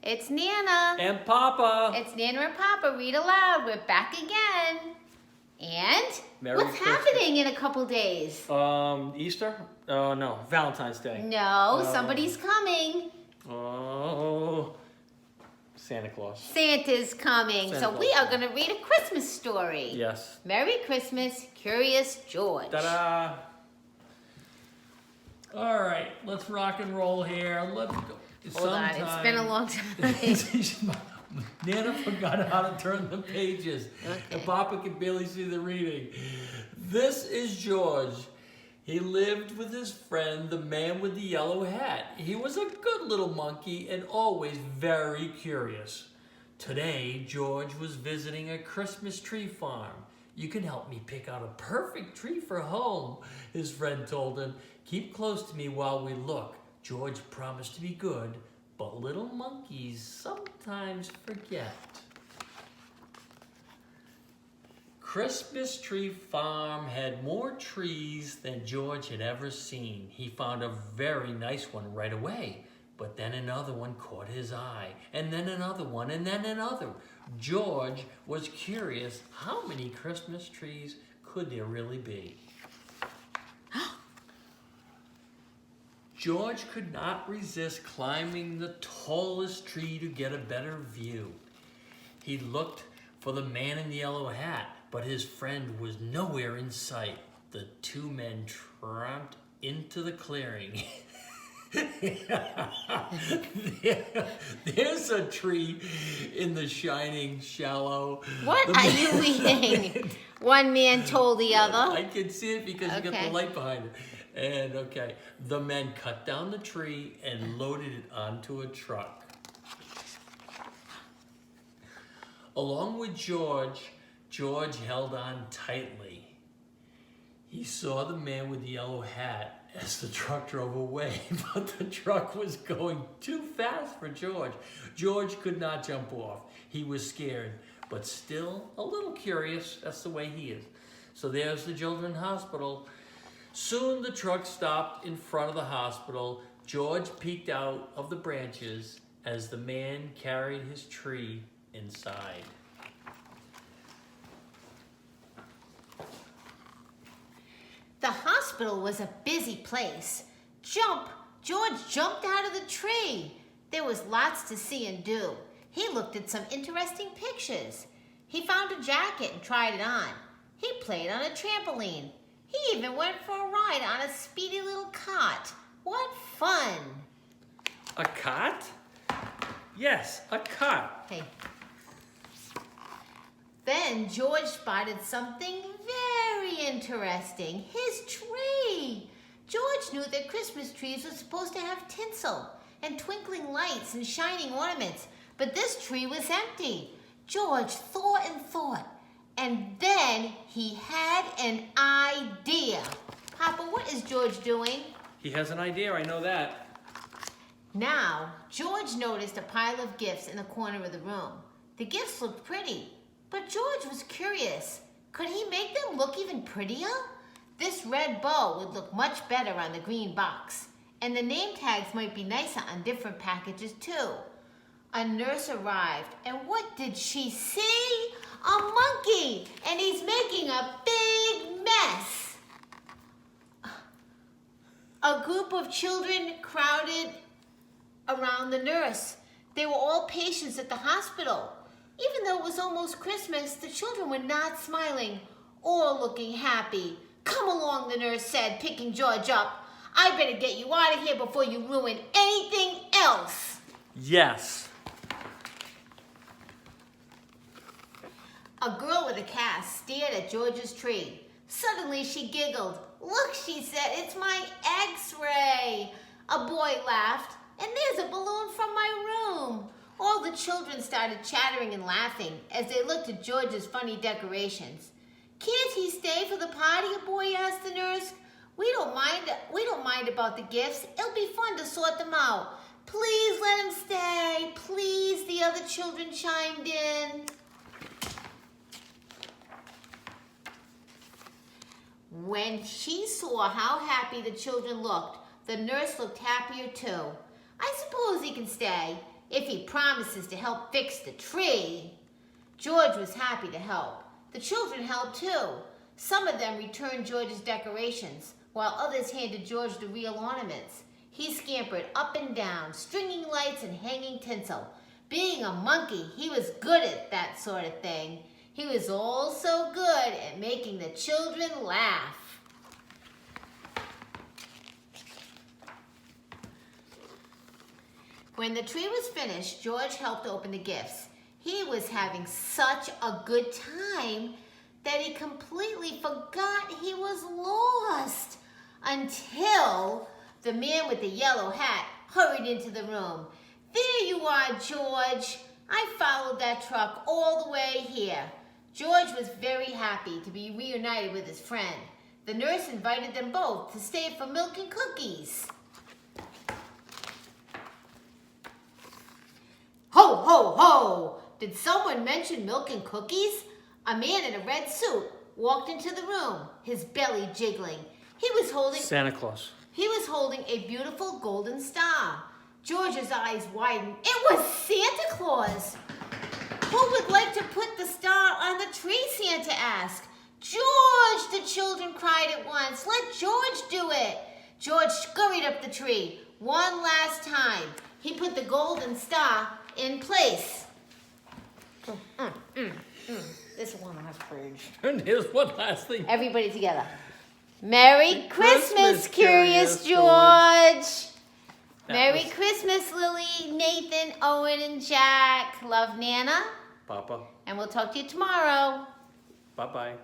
It's Nana. And Papa. It's Nana and Papa. Read aloud. We're back again. And what's happening in a couple days? Easter? No, Valentine's Day. No, somebody's coming. Oh, Santa Claus. Santa's coming. Santa so Claus. we are going to read a Christmas story. Yes. Merry Christmas, Curious George. Ta-da! All right, let's rock and roll here. Let's go. Hold on, it's been a long time. Nana forgot how to turn the pages. Okay. And Papa could barely see the reading. This is George. He lived with his friend, the man with the yellow hat. He was a good little monkey and always very curious. Today, George was visiting a Christmas tree farm. You can help me pick out a perfect tree for home, his friend told him. Keep close to me while we look. George promised to be good, but little monkeys sometimes forget. Christmas Tree Farm had more trees than George had ever seen. He found a very nice one right away, but then another one caught his eye, and then another one, and then another. George was curious, how many Christmas trees could there really be? George could not resist climbing the tallest tree to get a better view. He looked for the man in the yellow hat, but his friend was nowhere in sight. The two men tramped into the clearing. There's a tree in the shining shallow. What are you reading? One man told the other. I can see it because you got the light behind it. And the men cut down the tree and loaded it onto a truck. Along with George held on tightly. He saw the man with the yellow hat as the truck drove away, but the truck was going too fast for George. George could not jump off. He was scared, but still a little curious. That's the way he is. So there's the Children's Hospital. Soon the truck stopped in front of the hospital. George peeked out of the branches as the man carried his tree inside. The hospital was a busy place. George jumped out of the tree. There was lots to see and do. He looked at some interesting pictures. He found a jacket and tried it on. He played on a trampoline. He even went for a ride on a speedy little cot. What fun! A cot? Yes, a cot. Hey. Then George spotted something very interesting. His tree. George knew that Christmas trees were supposed to have tinsel and twinkling lights and shining ornaments, but this tree was empty. George thought and thought, and then he had an idea. Papa, what is George doing? He has an idea, I know that. Now, George noticed a pile of gifts in the corner of the room. The gifts looked pretty, but George was curious. Could he make them look even prettier? This red bow would look much better on the green box, and the name tags might be nicer on different packages too. A nurse arrived, and what did she see? A monkey, and he's making a big mess. A group of children crowded around the nurse. They were all patients at the hospital. Even though it was almost Christmas, the children were not smiling or looking happy. Come along, the nurse said, picking George up. I better get you out of here before you ruin anything else. Yes. A girl with a cast stared at George's tree. Suddenly she giggled. Look, she said, it's my X-ray. A boy laughed, and there's a balloon from my room. All the children started chattering and laughing as they looked at George's funny decorations. Can't he stay for the party? A boy asked the nurse. We don't mind about the gifts. It'll be fun to sort them out. Please let him stay. Please, the other children chimed in. When she saw how happy the children looked, the nurse looked happier too. I suppose he can stay. if he promises to help fix the tree. George was happy to help. The children helped too. Some of them returned George's decorations, while others handed George the real ornaments. He scampered up and down, stringing lights and hanging tinsel. Being a monkey, he was good at that sort of thing. He was also good at making the children laugh. When the tree was finished, George helped open the gifts. He was having such a good time that he completely forgot he was lost until the man with the yellow hat hurried into the room. There you are, George. I followed that truck all the way here. George was very happy to be reunited with his friend. The nurse invited them both to stay for milk and cookies. Ho, ho, ho! Did someone mention milk and cookies? A man in a red suit walked into the room, his belly jiggling. He was holding a beautiful golden star. George's eyes widened. It was Santa Claus! Who would like to put the star on the tree, Santa asked. George, the children cried at once. Let George do it. George scurried up the tree. One last time, he put the golden star in place. This one last page. And here's one last thing. Everybody together. Merry Christmas, Curious George. Merry Christmas, Lily, Nathan, Owen, and Jack. Love, Nana. Papa. And we'll talk to you tomorrow. Bye-bye.